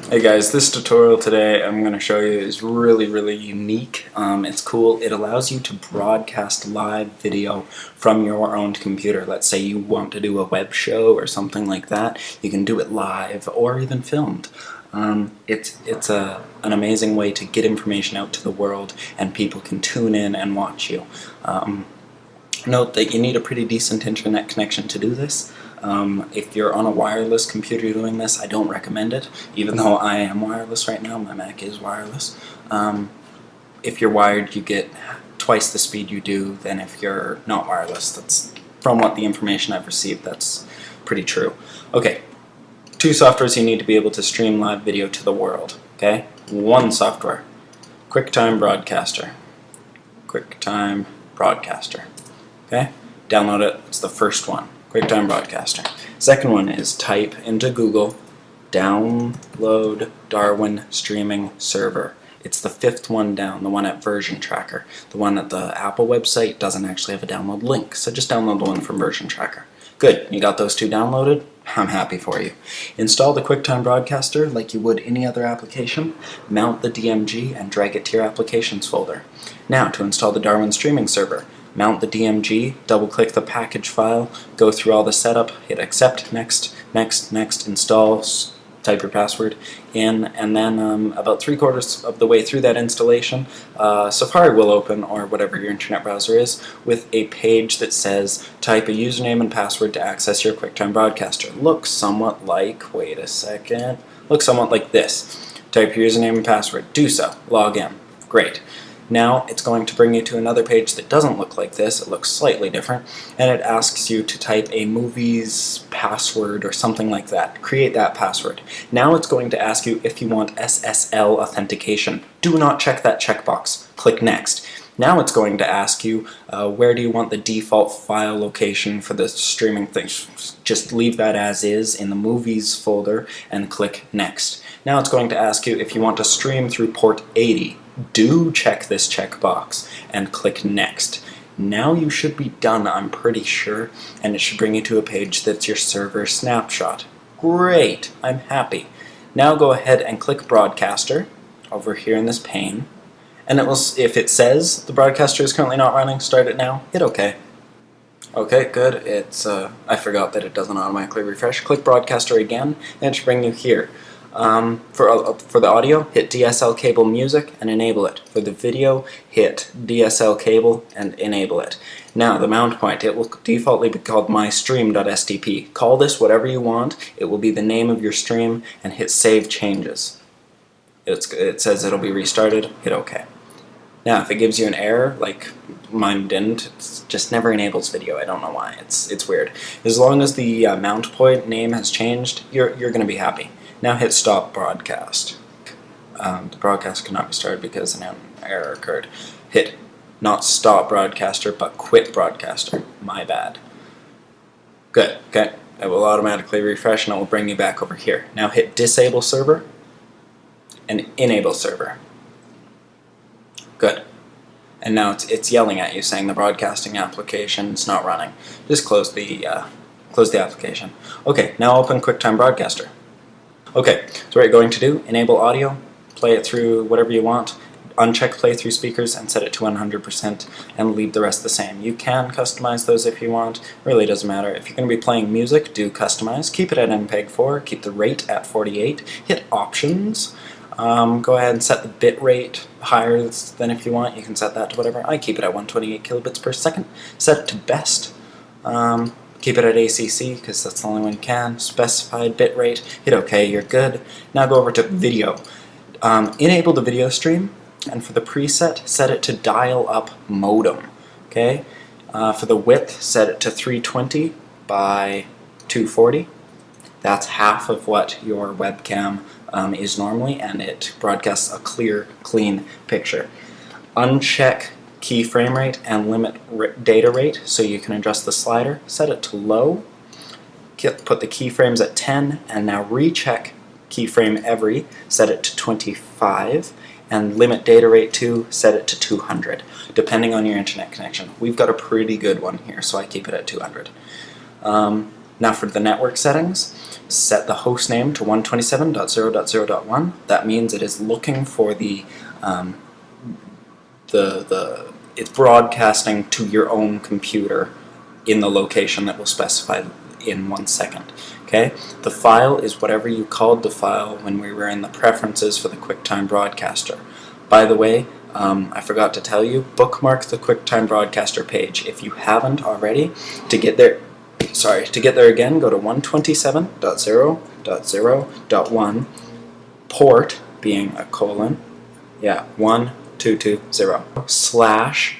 Hey guys, this tutorial today I'm going to show you is really unique. It's cool. It allows you to broadcast live video from your own computer. Let's say you want to do a web show or something like that. You can do it live or even filmed. It's an amazing way to get information out to the world, and people can tune in and watch you. Note that you need a pretty decent internet connection to do this. If you're on a wireless computer doing this, I don't recommend it, even though I am wireless right now. My Mac is wireless. If you're wired, you get twice the speed you do than if you're not wireless. That's, from what the information I've received, that's pretty true. Okay, two softwares you need to be able to stream live video to the world. Okay, one software, QuickTime Broadcaster. QuickTime Broadcaster. Okay, download it. It's the first one. QuickTime Broadcaster. Second one is type into Google, download Darwin streaming server. It's the fifth one down, the one at Version Tracker. The one at the Apple website doesn't actually have a download link, so just download the one from Version Tracker. Good, you got those two downloaded? I'm happy for you. Install the QuickTime Broadcaster like you would any other application, mount the DMG and drag it to your applications folder. Now to install the Darwin streaming server, mount the DMG, double-click the package file, go through all the setup, hit accept, next, install, type your password in, and then about 3/4 of the way through that installation, Safari will open, or whatever your internet browser is, with a page that says type a username and password to access your QuickTime Broadcaster. Looks somewhat like, wait a second, looks somewhat like this. Type your username and password, do so, log in. Great. Now it's going to bring you to another page that doesn't look like this. It looks slightly different, and it asks you to type a movie's password or something like that. Create that password. Now it's going to ask you if you want SSL authentication. Do not check that checkbox. Click Next. Now it's going to ask you where do you want the default file location for the streaming thing. Just leave that as is in the movies folder and click Next. Now it's going to ask you if you want to stream through port 80. Do check this checkbox and click Next. Now you should be done, I'm pretty sure, and it should bring you to a page that's your server snapshot. Great, I'm happy. Now go ahead and click Broadcaster over here in this pane, and it will, if it says the broadcaster is currently not running, start it now, hit OK. Okay, good. It's I forgot that it doesn't automatically refresh. Click Broadcaster again, and it should bring you here. For the audio, hit DSL cable music and enable it. For the video, hit DSL cable and enable it. Now, the mount point, it will defaultly be called mystream.stp. Call this whatever you want. It will be the name of your stream, and hit Save Changes. It says it'll be restarted. Hit OK. Now, if it gives you an error, like mine didn't, it just never enables video. I don't know why. It's weird. As long as the mount point name has changed, you're going to be happy. Now hit Stop Broadcast. The broadcast cannot be started because an error occurred. Hit not Stop Broadcaster, but Quit Broadcaster. My bad. Good. Okay. It will automatically refresh and it will bring you back over here. Now hit Disable Server and Enable Server. Good. And now it's yelling at you saying the broadcasting application is not running. Just close the application. Okay. Now open QuickTime Broadcaster. Okay, so what you're going to do, enable audio, play it through whatever you want, uncheck play through speakers and set it to 100% and leave the rest the same. You can customize those if you want, really doesn't matter. If you're going to be playing music, do customize, keep it at MPEG-4, keep the rate at 48, hit options, go ahead and set the bit rate higher than if you want, you can set that to whatever. I keep it at 128 kilobits per second, set it to best. Keep it at ACC because that's the only one you can. Specified bitrate. Hit OK. You're good. Now go over to video. Enable the video stream, and for the preset, set it to dial-up modem. Okay. For the width, set it to 320 by 240. That's half of what your webcam is normally, and it broadcasts a clear, clean picture. Uncheck keyframe rate and limit data rate so you can adjust the slider. Set it to low, put the keyframes at 10, and now recheck keyframe every, set it to 25, and limit data rate to, set it to 200, depending on your internet connection. We've got a pretty good one here, so I keep it at 200. Now for the network settings, set the host name to 127.0.0.1. That means it is looking for it's broadcasting to your own computer in the location that we'll specify in 1 second. Okay? The file is whatever you called the file when we were in the preferences for the QuickTime Broadcaster. By the way, I forgot to tell you, bookmark the QuickTime Broadcaster page. If you haven't already, to get there again, go to 127.0.0.1, port being a colon, 1220, slash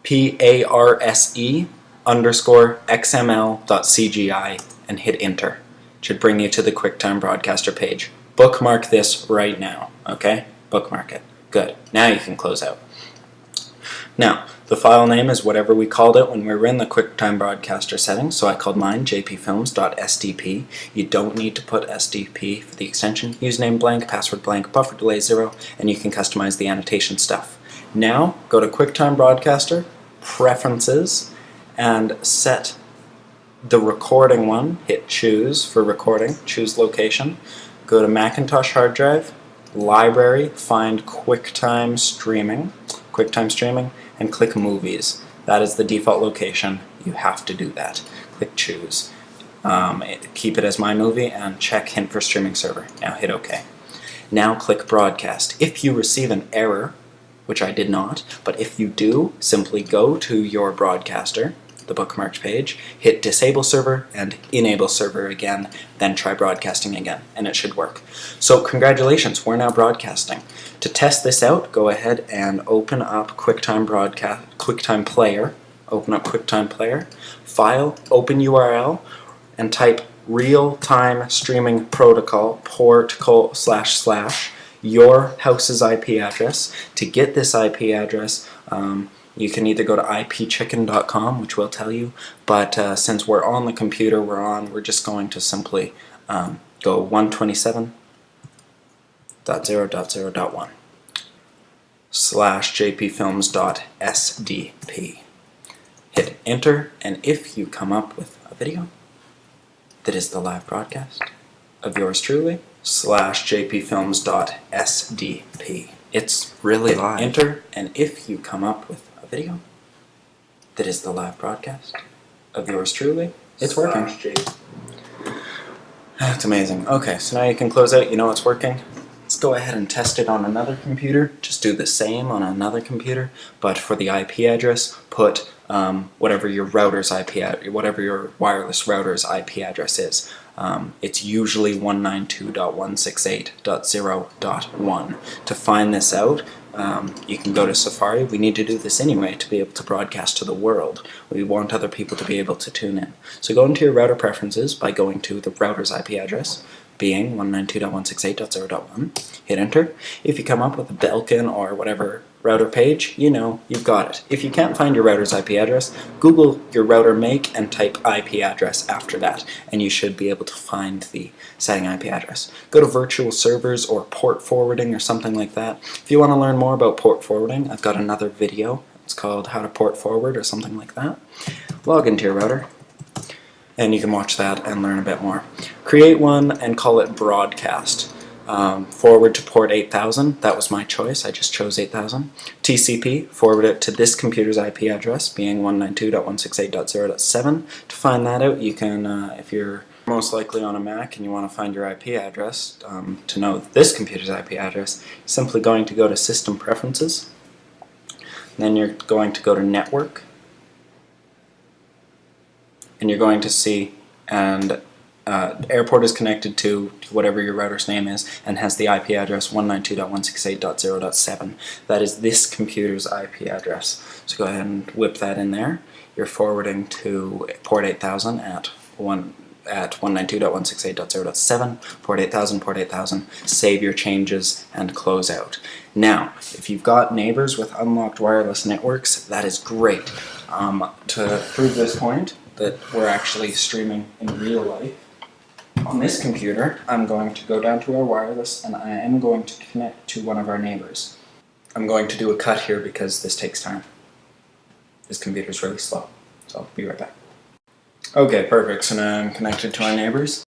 parse_xml.cgi and hit enter. It should bring you to the QuickTime Broadcaster page. Bookmark this right now, okay? Bookmark it. Good. Now you can close out. Now, the file name is whatever we called it when we were in the QuickTime Broadcaster settings, so I called mine jpfilms.sdp. You don't need to put SDP for the extension. Username blank, password blank, buffer delay 0, and you can customize the annotation stuff. Now, go to QuickTime Broadcaster, Preferences, and set the recording one. Hit Choose for recording, choose location. Go to Macintosh hard drive, Library, find QuickTime Streaming, and click Movies. That is the default location. You have to do that. Click Choose. Keep it as My Movie and check Hint for Streaming Server. Now hit OK. Now click Broadcast. If you receive an error, which I did not, but if you do, simply go to your broadcaster, the bookmarked page, hit Disable Server and Enable Server again, then try broadcasting again, and it should work. So congratulations, we're now broadcasting. To test this out, go ahead and open up QuickTime Player. Open up QuickTime Player, File, Open URL, and type Real-Time Streaming Protocol port / your house's IP address. To get this IP address, you can either go to ipchicken.com, which will tell you, but since we're on the computer we're just going to simply go 127.0.0.1 /jpfilms.sdp. Hit enter, and if you come up with a video that is the live broadcast of yours truly, /jpfilms.sdp. It's really live. Enter, and if you come up with a video that is the live broadcast of yours truly, it's working. That's amazing. Okay, so now you can close out. You know it's working. Let's go ahead and test it on another computer. Just do the same on another computer, but for the IP address, put whatever your router's whatever your wireless router's IP address is. It's usually 192.168.0.1. To find this out, you can go to Safari. We need to do this anyway to be able to broadcast to the world. We want other people to be able to tune in. So go into your router preferences by going to the router's IP address, being 192.168.0.1. Hit enter. If you come up with a Belkin or whatever router page, you know you've got it. If you can't find your router's IP address, Google your router make and type IP address after that, and you should be able to find the setting IP address. Go to virtual servers or port forwarding or something like that. If you want to learn more about port forwarding, I've got another video. It's called How to Port Forward or something like that. Log into your router, and you can watch that and learn a bit more. Create one and call it Broadcast. Forward to port 8000, that was my choice, I just chose 8000. TCP, forward it to this computer's IP address, being 192.168.0.7. To find that out, you can, if you're most likely on a Mac and you want to find your IP address, to know this computer's IP address, simply going to go to System Preferences, then you're going to go to Network, and you're going to see, and airport is connected to whatever your router's name is and has the IP address 192.168.0.7. That is this computer's IP address. So go ahead and whip that in there. You're forwarding to port 8000 at 192.168.0.7, port 8000, save your changes and close out. Now, if you've got neighbors with unlocked wireless networks, that is great. To prove this point, that we're actually streaming in real life, on this computer, I'm going to go down to our wireless and I am going to connect to one of our neighbors. I'm going to do a cut here because this takes time. This computer is really slow, so I'll be right back. Okay, perfect. So now I'm connected to our neighbors.